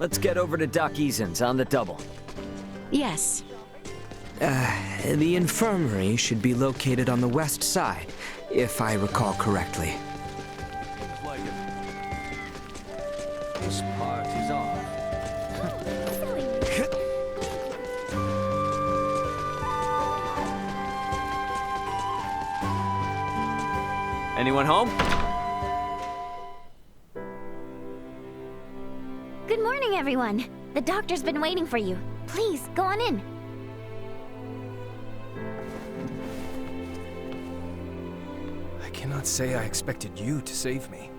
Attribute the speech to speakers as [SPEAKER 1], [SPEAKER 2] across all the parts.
[SPEAKER 1] Let's get over to Doc Eason's on the double.
[SPEAKER 2] Yes.
[SPEAKER 3] The infirmary should be located on the west side, if I recall correctly.
[SPEAKER 1] This part is off. Anyone home?
[SPEAKER 4] Good morning, everyone. The doctor's been waiting for you. Please, go on in.
[SPEAKER 5] I cannot say I expected you to save me.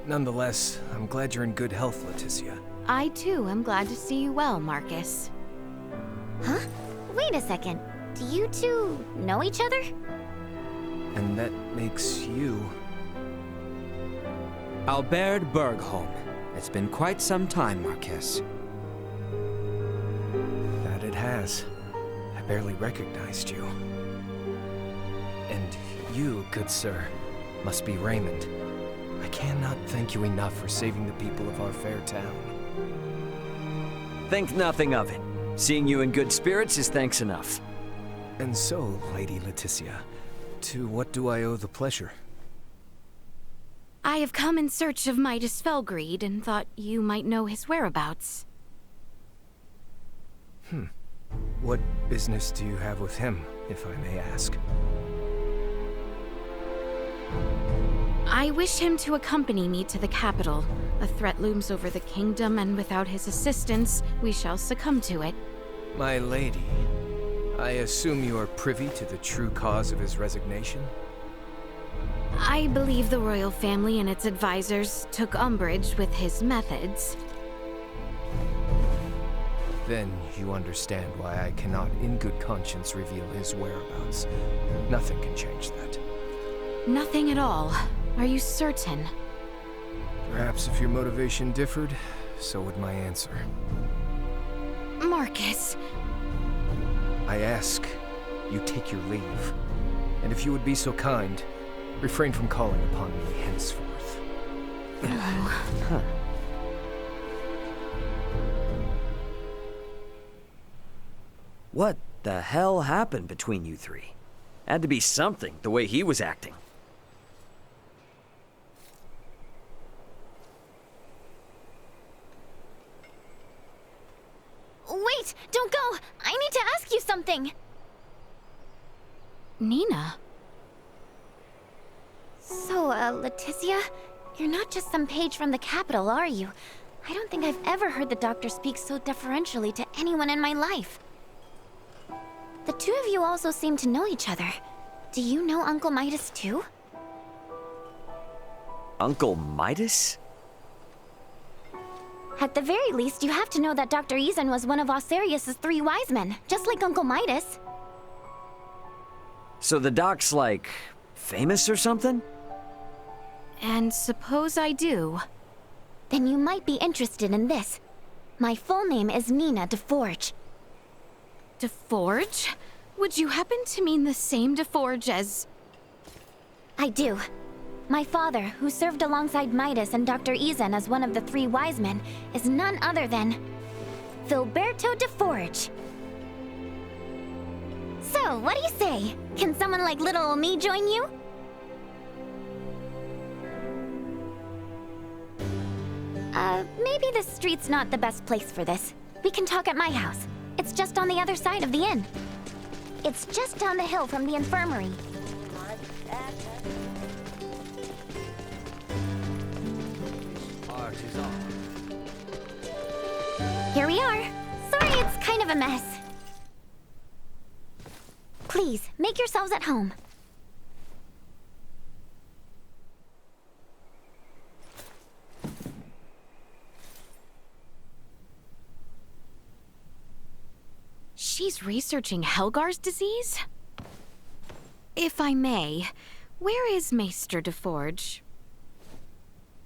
[SPEAKER 5] Nonetheless, I'm glad you're in good health, Leticia.
[SPEAKER 2] I too am glad to see you well, Marcus.
[SPEAKER 4] Huh? Wait a second. Do you two know each other?
[SPEAKER 5] And that makes you...
[SPEAKER 3] Albert Bergholm. It's been quite some time, Marquis.
[SPEAKER 5] That it has. I barely recognized you. And you, good sir, must be Raymond. I cannot thank you enough for saving the people of our fair town.
[SPEAKER 1] Think nothing of it. Seeing you in good spirits is thanks enough.
[SPEAKER 5] And so, Lady Leticia, to what do I owe the pleasure?
[SPEAKER 2] I have come in search of Midas Felgreed and thought you might know his whereabouts.
[SPEAKER 5] What business do you have with him, if I may ask?
[SPEAKER 2] I wish him to accompany me to the capital. A threat looms over the kingdom, and without his assistance, we shall succumb to it.
[SPEAKER 5] My lady, I assume you are privy to the true cause of his resignation?
[SPEAKER 2] I believe the royal family and its advisors took umbrage with his methods.
[SPEAKER 5] Then you understand why I cannot in good conscience reveal his whereabouts. Nothing can change that.
[SPEAKER 2] Nothing at all. Are you certain?
[SPEAKER 5] Perhaps if your motivation differed, so would my answer.
[SPEAKER 2] Marcus.
[SPEAKER 5] I ask, you take your leave. And if you would be so kind, refrain from calling upon me henceforth.
[SPEAKER 1] What the hell happened between you three? Had to be something, the way he was acting.
[SPEAKER 4] Wait! Don't go! I need to ask you something!
[SPEAKER 2] Nina?
[SPEAKER 4] So, Leticia, you're not just some page from the capital, are you? I don't think I've ever heard the doctor speak so deferentially to anyone in my life. The two of you also seem to know each other. Do you know Uncle Midas too?
[SPEAKER 1] Uncle Midas?
[SPEAKER 4] At the very least, you have to know that Dr. Eason was one of Osarius's 3 wise men, just like Uncle Midas.
[SPEAKER 1] So the doc's like, famous or something?
[SPEAKER 2] And suppose I do.
[SPEAKER 4] Then you might be interested in this. My full name is Nina DeForge.
[SPEAKER 2] DeForge? Would you happen to mean the same DeForge as...
[SPEAKER 4] I do. My father, who served alongside Midas and Dr. Eason as one of the 3 wise men, is none other than... Filberto DeForge. So, what do you say? Can someone like little ol' me join you? Maybe the street's not the best place for this. We can talk at my house. It's just on the other side of the inn. It's just down the hill from the infirmary.
[SPEAKER 1] Part is off.
[SPEAKER 4] Here we are. Sorry it's kind of a mess. Please, make yourselves at home.
[SPEAKER 2] She's researching Helgar's disease? If I may, where is Maester DeForge?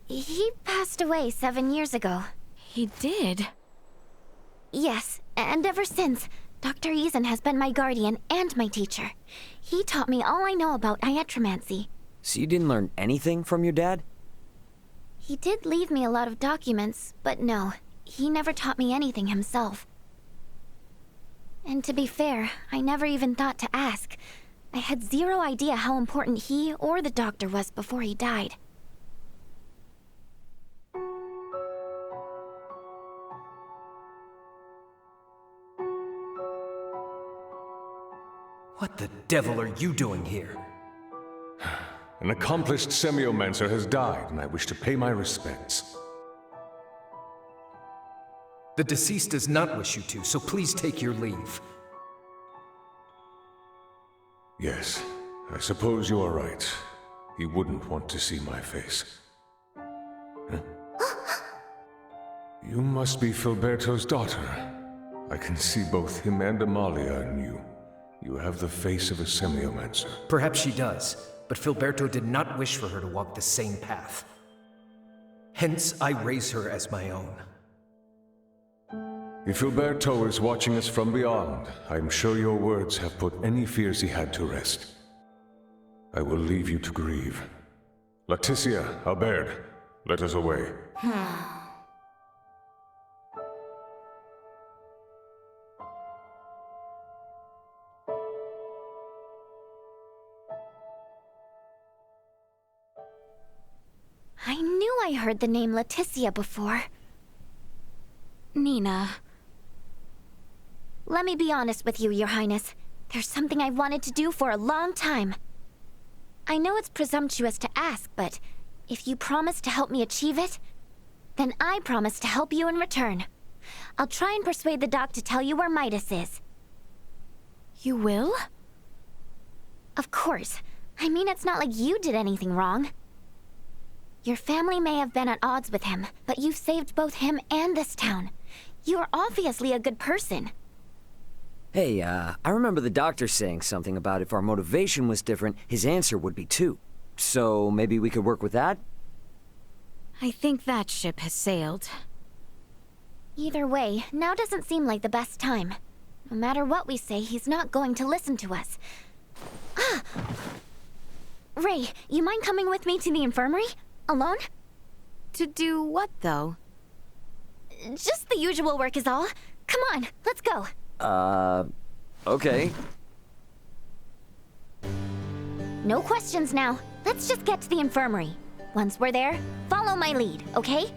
[SPEAKER 4] He passed away 7 years ago.
[SPEAKER 2] He did?
[SPEAKER 4] Yes, and ever since, Dr. Eason has been my guardian and my teacher. He taught me all I know about iatromancy.
[SPEAKER 1] So you didn't learn anything from your dad?
[SPEAKER 4] He did leave me a lot of documents, but no, he never taught me anything himself. And to be fair, I never even thought to ask. I had zero idea how important he or the doctor was before he died.
[SPEAKER 5] What the devil are you doing here?
[SPEAKER 6] An accomplished semiomancer has died, and I wish to pay my respects.
[SPEAKER 5] The deceased does not wish you to, so please take your leave.
[SPEAKER 6] Yes, I suppose you are right. He wouldn't want to see my face. Huh? You must be Filberto's daughter. I can see both him and Amalia in you. You have the face of a semiomancer.
[SPEAKER 5] Perhaps she does, but Filberto did not wish for her to walk the same path. Hence, I raise her as my own.
[SPEAKER 6] If Filberto is watching us from beyond, I am sure your words have put any fears he had to rest. I will leave you to grieve. Leticia, Albert, let us away.
[SPEAKER 4] I knew I heard the name Leticia before.
[SPEAKER 2] Nina.
[SPEAKER 4] Let me be honest with you, Your Highness. There's something I've wanted to do for a long time. I know it's presumptuous to ask, but if you promise to help me achieve it, then I promise to help you in return. I'll try and persuade the doc to tell you where Midas is.
[SPEAKER 2] You will?
[SPEAKER 4] Of course. I mean, it's not like you did anything wrong. Your family may have been at odds with him, but you've saved both him and this town. You are obviously a good person.
[SPEAKER 1] Hey, I remember the doctor saying something about if our motivation was different, his answer would be too. So maybe we could work with that?
[SPEAKER 2] I think that ship has sailed.
[SPEAKER 4] Either way, now doesn't seem like the best time. No matter what we say, he's not going to listen to us. Ah! Ray, you mind coming with me to the infirmary? Alone?
[SPEAKER 2] To do what, though?
[SPEAKER 4] Just the usual work is all. Come on, let's go.
[SPEAKER 1] Okay.
[SPEAKER 4] No questions now. Let's just get to the infirmary. Once we're there, follow my lead, okay?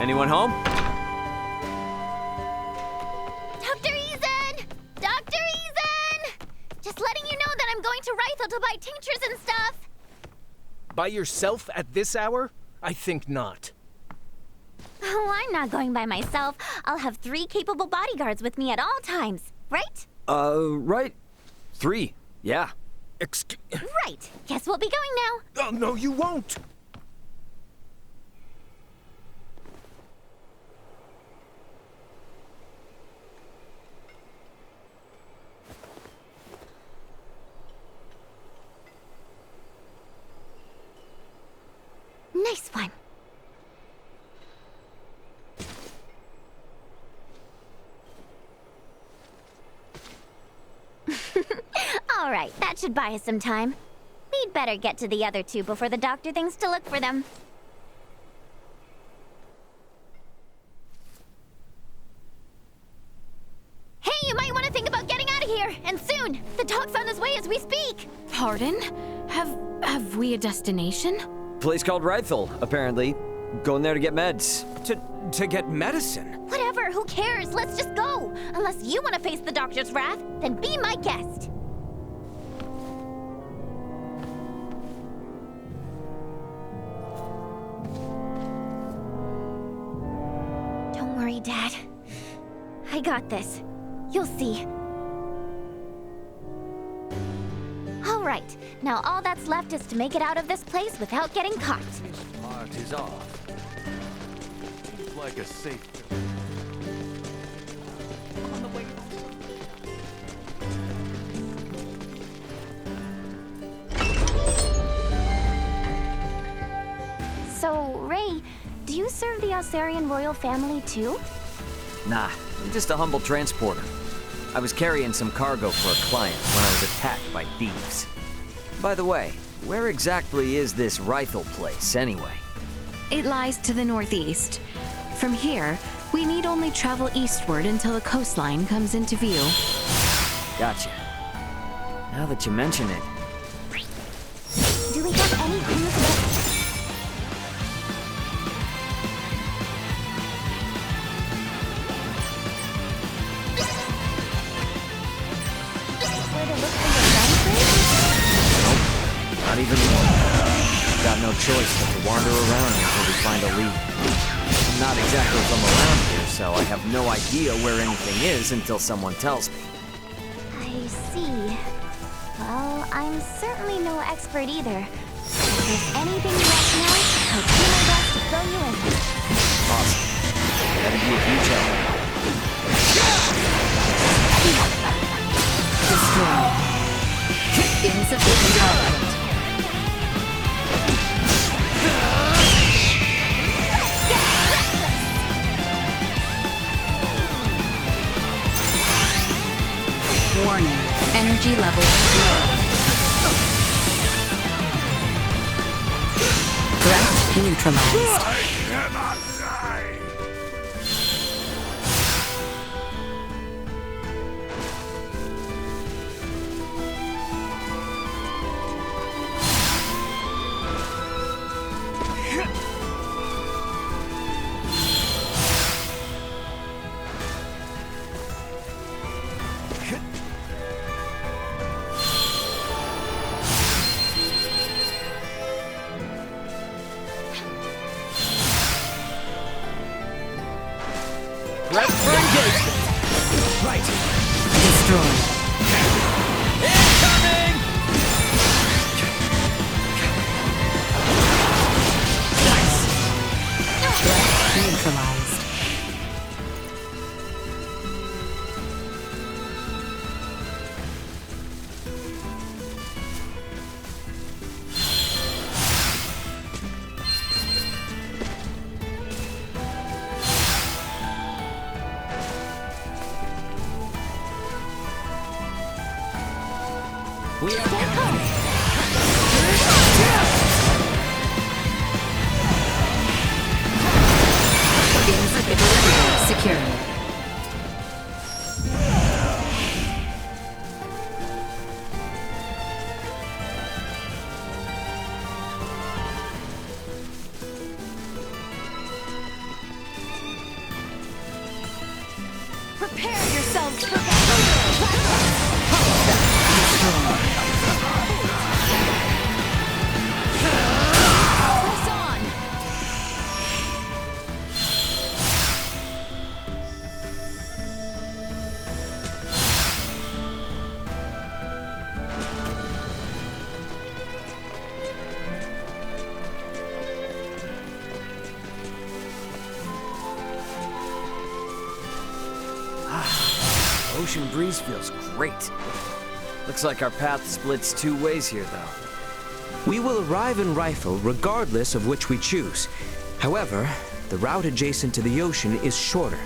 [SPEAKER 1] Anyone home?
[SPEAKER 4] Dr. Eason! Dr. Eason! Just letting you know that I'm going to Rythel to buy tinctures and stuff.
[SPEAKER 5] By yourself at this hour? I think not.
[SPEAKER 4] Oh, I'm not going by myself. I'll have 3 capable bodyguards with me at all times, right?
[SPEAKER 1] Right. 3, yeah.
[SPEAKER 4] Right. Guess we'll be going now.
[SPEAKER 5] Oh, no, you won't!
[SPEAKER 4] Nice one. All right, that should buy us some time. We'd better get to the other 2 before the doctor thinks to look for them. Hey, you might want to think about getting out of here, and soon. The dog's on his way as we speak.
[SPEAKER 2] Pardon? Have we a destination?
[SPEAKER 1] Place called Rythel, apparently. Going there to get meds.
[SPEAKER 3] To get medicine?
[SPEAKER 4] Whatever, who cares? Let's just go. Unless you want to face the doctor's wrath, then be my guest. Don't worry, Dad. I got this. You'll see. All right, now all that's left is to make it out of this place without getting caught.
[SPEAKER 7] Part is off. Seems like a safe. On the way.
[SPEAKER 4] Dowsarian royal family too?
[SPEAKER 1] Nah, I'm just a humble transporter. I was carrying some cargo for a client when I was attacked by thieves. By the way, where exactly is this Rythel place, anyway?
[SPEAKER 2] It lies to the northeast. From here, we need only travel eastward until the coastline comes into view.
[SPEAKER 1] Gotcha. Now that you mention it,
[SPEAKER 4] Do we have any clues about... Where to look for the sunfish?
[SPEAKER 1] not even one. Got no choice but to wander around until we find a lead. I'm not exactly from around here, so I have no idea where anything is until someone tells me.
[SPEAKER 4] I see. Well, I'm certainly no expert either. If there's anything you want to know, I'll do my best to fill you in.
[SPEAKER 1] Awesome. That'd be a huge help.
[SPEAKER 2] Insufficient output. Warning. Energy level low. Threat neutralized.
[SPEAKER 1] Prep for engagement. Right.
[SPEAKER 2] Destroyed.
[SPEAKER 1] Incoming! Nice.
[SPEAKER 2] Threat neutralized.
[SPEAKER 1] We are coming.
[SPEAKER 2] Secure.
[SPEAKER 4] Prepare yourselves for battle! Press on!
[SPEAKER 1] Ocean breeze feels great. Looks like our path splits two ways here, though.
[SPEAKER 3] We will arrive in Rythel regardless of which we choose. However, the route adjacent to the ocean is shorter.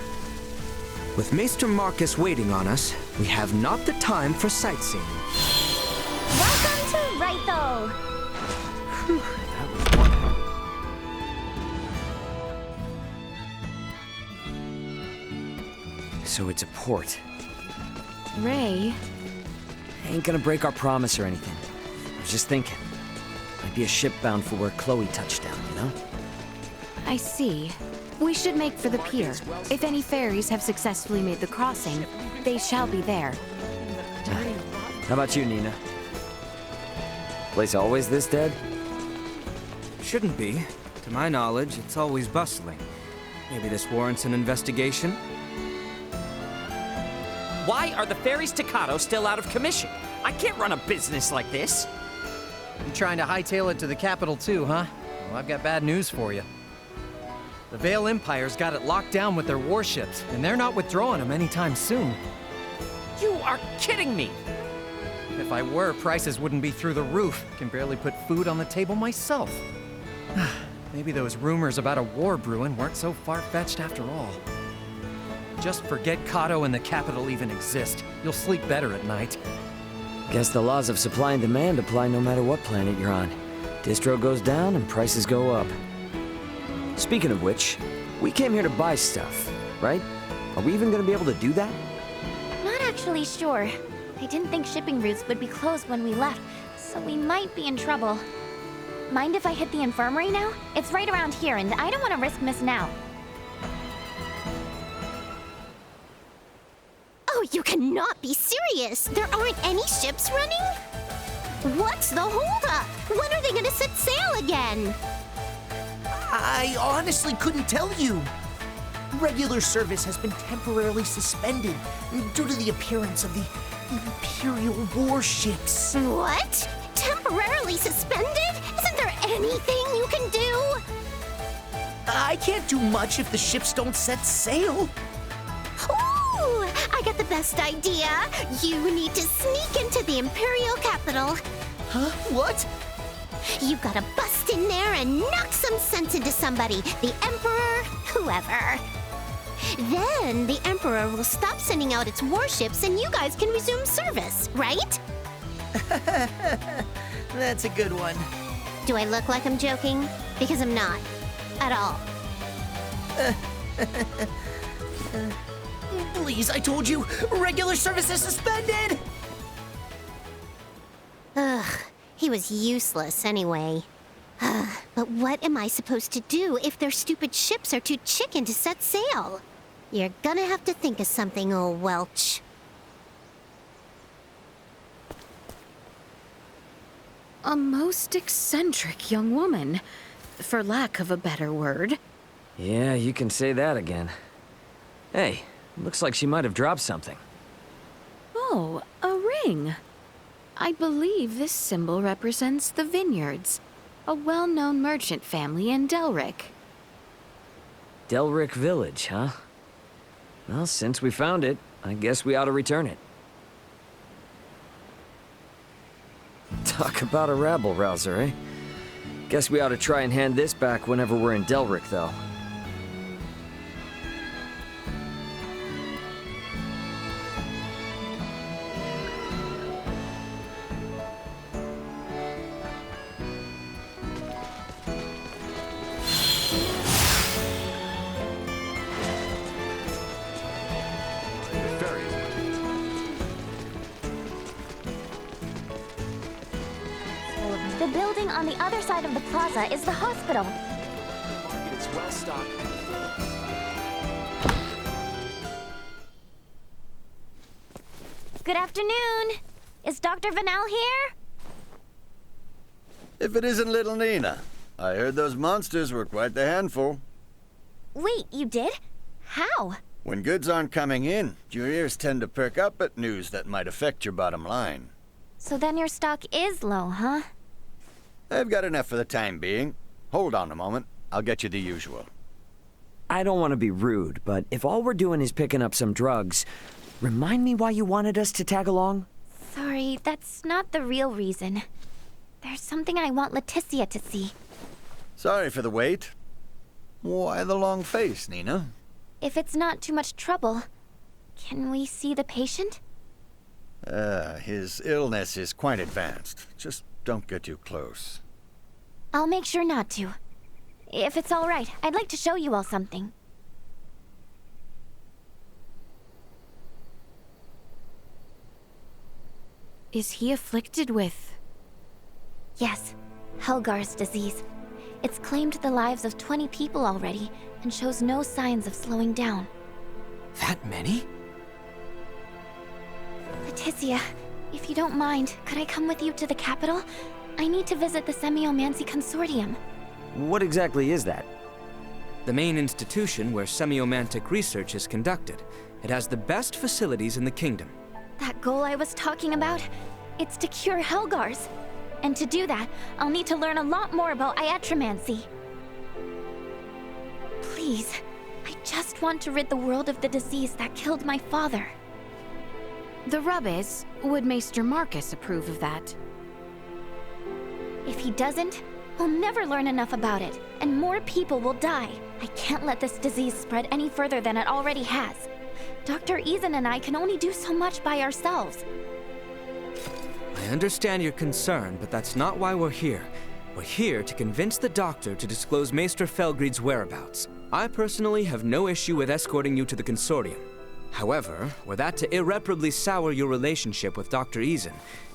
[SPEAKER 3] With Maester Marcus waiting on us, we have not the time for sightseeing.
[SPEAKER 4] Welcome to Rythel!
[SPEAKER 1] That was one hell. So it's a port.
[SPEAKER 2] Ray,
[SPEAKER 1] Ain't gonna break our promise or anything. I was just thinking. Might be a ship bound for where Chloe touched down, you know?
[SPEAKER 2] I see. We should make for the pier. If any ferries have successfully made the crossing, they shall be there.
[SPEAKER 1] How about you, Nina? Place always this dead?
[SPEAKER 3] Shouldn't be. To my knowledge, it's always bustling. Maybe this warrants an investigation?
[SPEAKER 7] Why are the ferries to Kato still out of commission? I can't run a business like this.
[SPEAKER 5] You trying to hightail it to the capital too, huh? Well, I've got bad news for you. The Vale Empire's got it locked down with their warships, and they're not withdrawing them anytime soon.
[SPEAKER 7] You are kidding me.
[SPEAKER 5] If I were, prices wouldn't be through the roof. Can barely put food on the table myself. Maybe those rumors about a war brewing weren't so far-fetched after all. Just forget Kato and the capital even exist. You'll sleep better at night.
[SPEAKER 1] Guess the laws of supply and demand apply no matter what planet you're on. Distro goes down and prices go up. Speaking of which, we came here to buy stuff, right? Are we even gonna be able to do that?
[SPEAKER 4] Not actually sure. I didn't think shipping routes would be closed when we left, so we might be in trouble. Mind if I hit the infirmary now? It's right around here, and I don't want to risk missing out.
[SPEAKER 8] Oh, you cannot be serious! There aren't any ships running? What's the holdup? When are they gonna set sail again?
[SPEAKER 9] I honestly couldn't tell you. Regular service has been temporarily suspended due to the appearance of the Imperial warships.
[SPEAKER 8] What? Temporarily suspended? Isn't there anything you can do?
[SPEAKER 9] I can't do much if the ships don't set sail.
[SPEAKER 8] Ooh! I got the best idea. You need to sneak into the Imperial capital.
[SPEAKER 9] Huh? What?
[SPEAKER 8] You gotta bust in there and knock some sense into somebody. The Emperor, whoever. Then the Emperor will stop sending out its warships and you guys can resume service, right?
[SPEAKER 9] That's a good one.
[SPEAKER 8] Do I look like I'm joking? Because I'm not. At all.
[SPEAKER 9] Please, I told you, regular service is suspended!
[SPEAKER 8] Ugh, he was useless anyway. But what am I supposed to do if their stupid ships are too chicken to set sail? You're gonna have to think of something, old Welch.
[SPEAKER 2] A most eccentric young woman, for lack of a better word.
[SPEAKER 1] Yeah, you can say that again. Hey, looks like she might have dropped something.
[SPEAKER 2] Oh, a ring. I believe this symbol represents the Vineyards, a well-known merchant family in Delric.
[SPEAKER 1] Delric Village, huh? Well, since we found it, I guess we ought to return it. Talk about a rabble-rouser, eh? Guess we ought to try and hand this back whenever we're in Delric, though.
[SPEAKER 4] The building on the other side of the plaza is the hospital.
[SPEAKER 1] It's well stocked.
[SPEAKER 4] Good afternoon. Is Dr. Vanel here?
[SPEAKER 10] If it isn't little Nina. I heard those monsters were quite the handful.
[SPEAKER 4] Wait, you did? How?
[SPEAKER 10] When goods aren't coming in, your ears tend to perk up at news that might affect your bottom line.
[SPEAKER 4] So then your stock is low, huh?
[SPEAKER 10] I've got enough for the time being. Hold on a moment. I'll get you the usual.
[SPEAKER 1] I don't want to be rude, but if all we're doing is picking up some drugs, remind me why you wanted us to tag along?
[SPEAKER 4] Sorry, that's not the real reason. There's something I want Leticia to see.
[SPEAKER 10] Sorry for the wait. Why the long face, Nina?
[SPEAKER 4] If it's not too much trouble, can we see the patient?
[SPEAKER 10] His illness is quite advanced. Just don't get too close.
[SPEAKER 4] I'll make sure not to. If it's all right, I'd like to show you all something.
[SPEAKER 2] Is he afflicted with?
[SPEAKER 4] Yes, Helgar's disease. It's claimed the lives of 20 people already and shows no signs of slowing down.
[SPEAKER 3] That many?
[SPEAKER 4] Leticia, if you don't mind, could I come with you to the capital? I need to visit the Semiomancy Consortium.
[SPEAKER 1] What exactly is that?
[SPEAKER 3] The main institution where semiomantic research is conducted. It has the best facilities in the kingdom.
[SPEAKER 4] That goal I was talking about? It's to cure Helgars. And to do that, I'll need to learn a lot more about iatromancy. Please, I just want to rid the world of the disease that killed my father.
[SPEAKER 2] The rub is, would Maester Marcus approve of that?
[SPEAKER 4] If he doesn't, We'll never learn enough about it, and more people will die. I can't let this disease spread any further than it already has. Dr. Eason and I can only do so much by ourselves.
[SPEAKER 3] I understand your concern, but that's not why we're here. We're here to convince the doctor to disclose Maester Felgreid's whereabouts. I personally have no issue with escorting you to the consortium. However, were that to irreparably sour your relationship with Dr. Eason,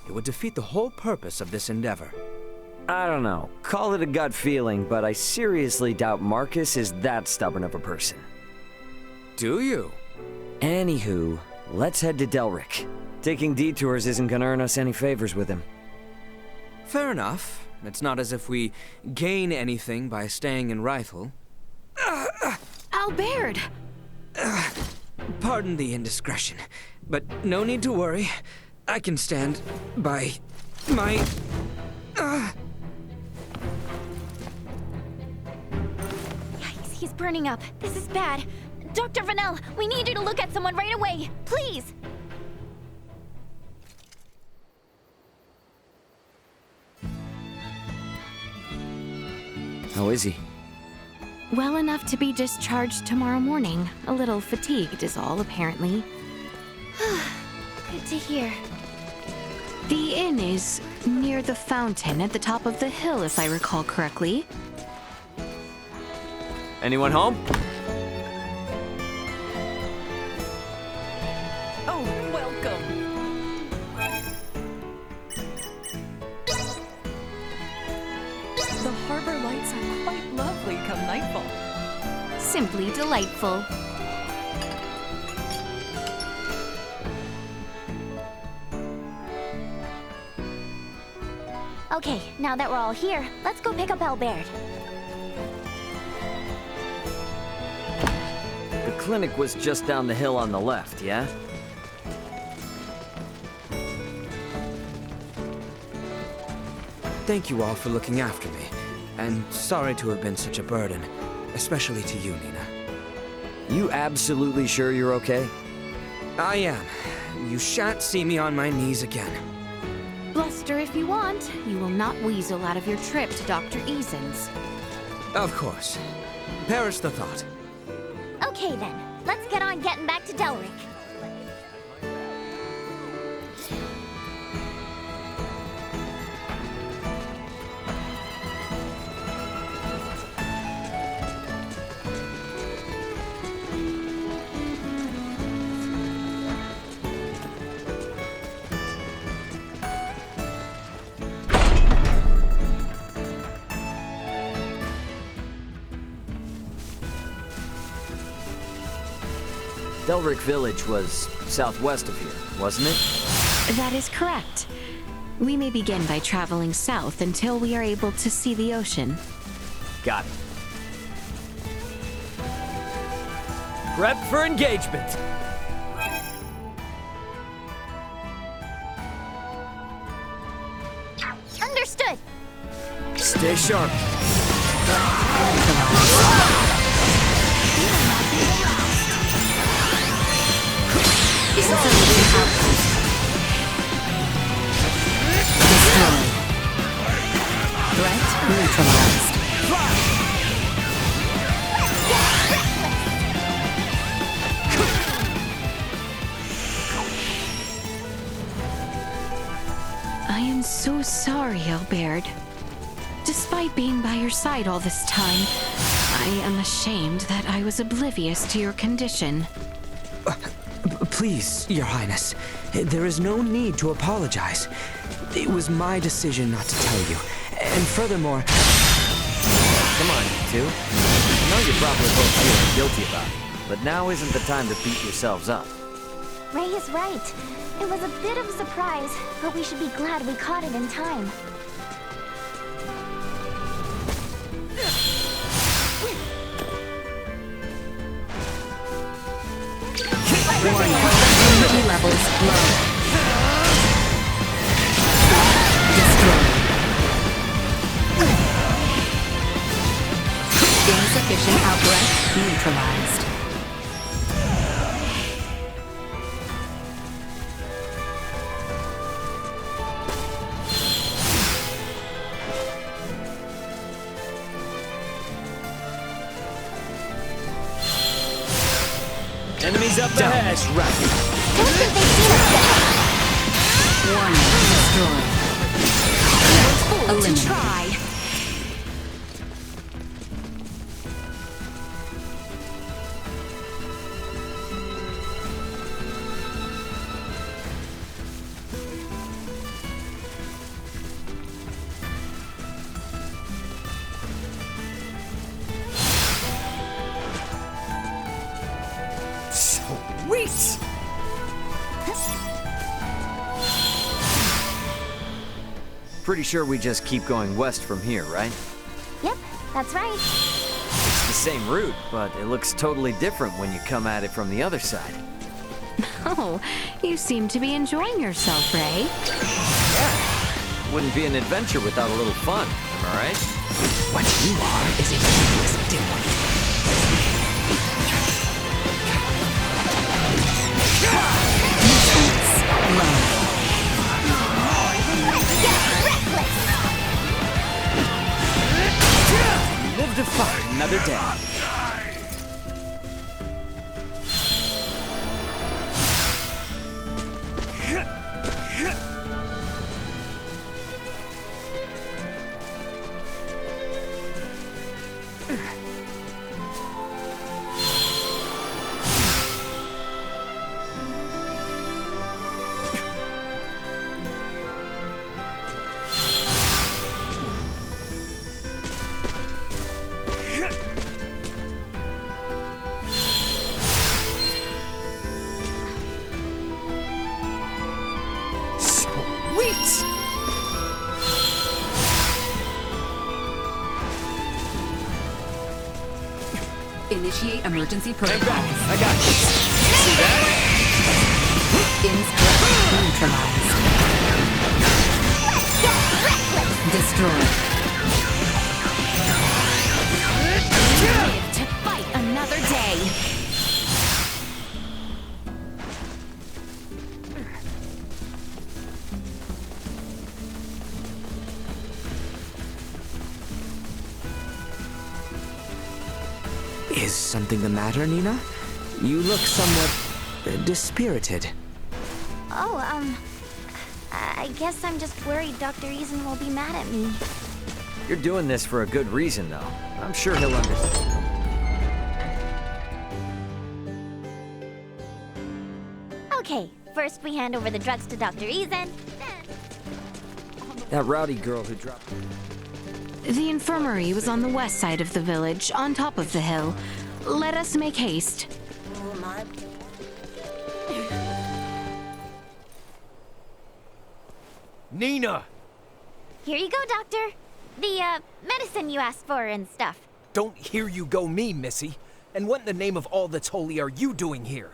[SPEAKER 3] it would defeat the whole purpose of this endeavor.
[SPEAKER 1] I don't know. Call it a gut feeling, but I seriously doubt Marcus is that stubborn of a person.
[SPEAKER 3] Do you?
[SPEAKER 1] Anywho, let's head to Delric. Taking detours isn't gonna earn us any favors with him.
[SPEAKER 3] Fair enough. It's not as if we gain anything by staying in Rifle.
[SPEAKER 2] Albert!
[SPEAKER 3] Pardon the indiscretion, but no need to worry. I can stand by my...
[SPEAKER 4] Yikes, he's burning up. This is bad. Dr. Vanel, we need you to look at someone right away. Please!
[SPEAKER 1] How is he?
[SPEAKER 2] Well enough to be discharged tomorrow morning. A little fatigued is all, apparently.
[SPEAKER 4] Good to hear.
[SPEAKER 2] The inn is near the fountain at the top of the hill, if I recall correctly.
[SPEAKER 1] Anyone home?
[SPEAKER 11] Oh, welcome. The harbor lights are quite lovely come nightfall.
[SPEAKER 2] Simply delightful.
[SPEAKER 4] Okay, now that we're all here, let's go pick up Albert.
[SPEAKER 1] The clinic was just down the hill on the left, yeah?
[SPEAKER 3] Thank you all for looking after me, and sorry to have been such a burden, especially to you, Nina.
[SPEAKER 1] You absolutely sure you're okay?
[SPEAKER 3] I am. You shan't see me on my knees again.
[SPEAKER 2] Bluster if you want. You will not weasel out of your trip to Dr. Eason's.
[SPEAKER 3] Of course. Perish the thought.
[SPEAKER 4] Okay then, let's get on getting back to Delric.
[SPEAKER 1] Delric Village was southwest of here, wasn't it?
[SPEAKER 2] That is correct. We may begin by traveling south until we are able to see the ocean.
[SPEAKER 1] Got it. Prep for engagement!
[SPEAKER 4] Understood!
[SPEAKER 1] Stay sharp.
[SPEAKER 2] Threat neutralized. I am so sorry, Albert. Despite being by your side all this time, I am ashamed that I was oblivious to your condition.
[SPEAKER 3] Please, Your Highness, there is no need to apologize. It was my decision not to tell you. And furthermore...
[SPEAKER 1] Come on, you two. I know you're probably both feeling guilty about it, but now isn't the time to beat yourselves up.
[SPEAKER 4] Ray is right. It was a bit of a surprise, but we should be glad we caught it in time.
[SPEAKER 2] Energy levels low. Destroy. Insufficient outbreath neutralized.
[SPEAKER 3] Enemies up ahead!
[SPEAKER 4] Don't think they've seen us yet.
[SPEAKER 2] One destroyed. Eliminate. Try.
[SPEAKER 7] Sweet!
[SPEAKER 1] Pretty sure we just keep going west from here, right?
[SPEAKER 4] Yep, that's right.
[SPEAKER 1] It's the same route, but it looks totally different when you come at it from the other side.
[SPEAKER 2] Oh, you seem to be enjoying yourself, Ray.
[SPEAKER 1] Yeah. Wouldn't be an adventure without a little fun, am I right?
[SPEAKER 3] What you are is a useless dimwit.
[SPEAKER 7] Live to fight another day. Sweet!
[SPEAKER 11] Initiate emergency protocol.
[SPEAKER 7] I got you. See that?
[SPEAKER 11] Neutralized. Destroyed.
[SPEAKER 2] Live to fight another day.
[SPEAKER 3] Is something the matter, Nina? You look somewhat dispirited.
[SPEAKER 4] Oh, I guess I'm just worried Dr. Eason will be mad at me.
[SPEAKER 1] You're doing this for a good reason, though. I'm sure he'll understand.
[SPEAKER 4] Okay, first we hand over the drugs to Dr. Eason, then...
[SPEAKER 1] That rowdy girl who dropped...
[SPEAKER 2] The infirmary was on the west side of the village, on top of the hill. Let us make haste.
[SPEAKER 5] Nina!
[SPEAKER 4] Here you go, Doctor. The, medicine you asked for and stuff.
[SPEAKER 5] Don't hear you go me, Missy. And what in the name of all that's holy are you doing here?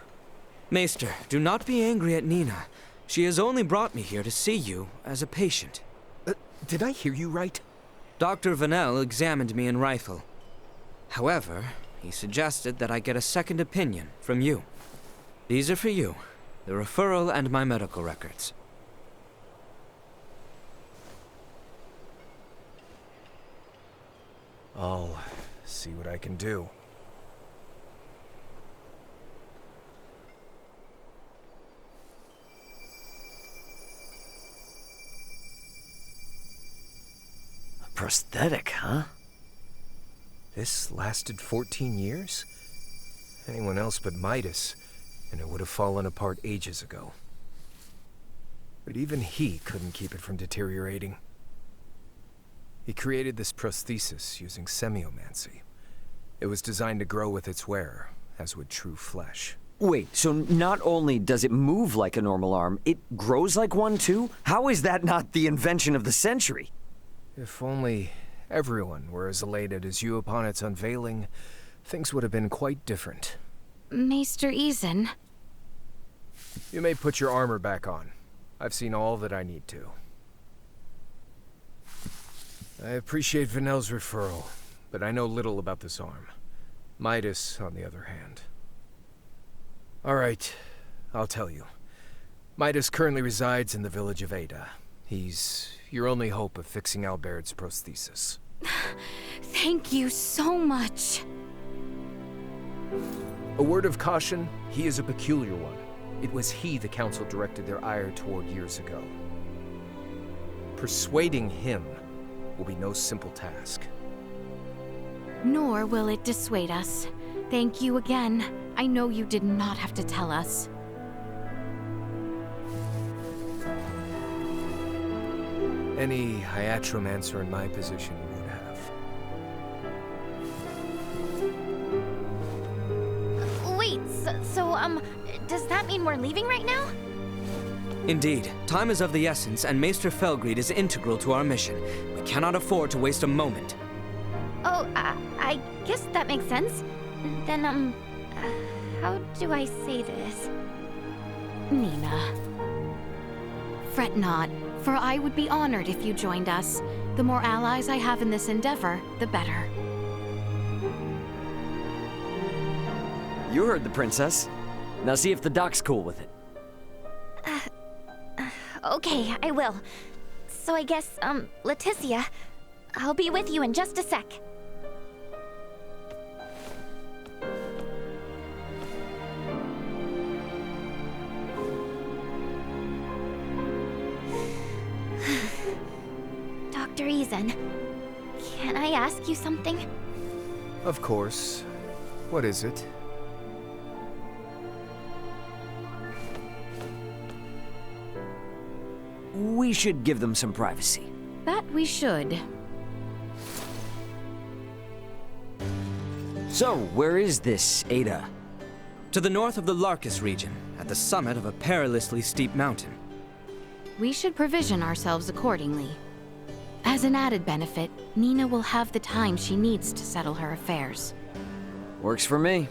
[SPEAKER 3] Maester, do not be angry at Nina. She has only brought me here to see you as a patient.
[SPEAKER 5] Did I hear you right?
[SPEAKER 3] Dr. Vanel examined me in Rifle. However, he suggested that I get a second opinion from you. These are for you, the referral and my medical records.
[SPEAKER 5] I'll see what I can do.
[SPEAKER 1] Prosthetic, huh?
[SPEAKER 5] This lasted 14 years? Anyone else but Midas, and it would have fallen apart ages ago. But even he couldn't keep it from deteriorating. He created this prosthesis using semiomancy. It was designed to grow with its wearer, as would true flesh.
[SPEAKER 1] Wait, so not only does it move like a normal arm, it grows like one too? How is that not the invention of the century?
[SPEAKER 5] If only everyone were as elated as you upon its unveiling, things would have been quite different.
[SPEAKER 2] Maester Eason.
[SPEAKER 5] You may put your armor back on. I've seen all that I need to. I appreciate Vanel's referral, but I know little about this arm. Midas, on the other hand. All right, I'll tell you. Midas currently resides in the village of Ada. He's your only hope of fixing Albert's prosthesis.
[SPEAKER 2] Thank you so much.
[SPEAKER 5] A word of caution, he is a peculiar one. It was he the Council directed their ire toward years ago. Persuading him will be no simple task.
[SPEAKER 2] Nor will it dissuade us. Thank you again. I know you did not have to tell us.
[SPEAKER 5] Any Hyatromancer in my position would have.
[SPEAKER 4] Wait, so, does that mean we're leaving right now?
[SPEAKER 3] Indeed, time is of the essence, and Maester Felgreed is integral to our mission. We cannot afford to waste a moment.
[SPEAKER 4] Oh, I guess that makes sense. Then, how do I say this?
[SPEAKER 2] Nina. Fret not, for I would be honored if you joined us. The more allies I have in this endeavor, the better.
[SPEAKER 1] You heard the princess. Now see if the doc's cool with it.
[SPEAKER 4] Okay, I will. So I guess, Leticia, I'll be with you in just a sec. Dr. Eason, can I ask you something?
[SPEAKER 5] Of course. What is it?
[SPEAKER 1] We should give them some privacy.
[SPEAKER 2] That we should.
[SPEAKER 1] So, where is this, Ada?
[SPEAKER 3] To the north of the Larkus region, at the summit of a perilously steep mountain.
[SPEAKER 2] We should provision ourselves accordingly. As an added benefit, Nina will have the time she needs to settle her affairs.
[SPEAKER 1] Works for me.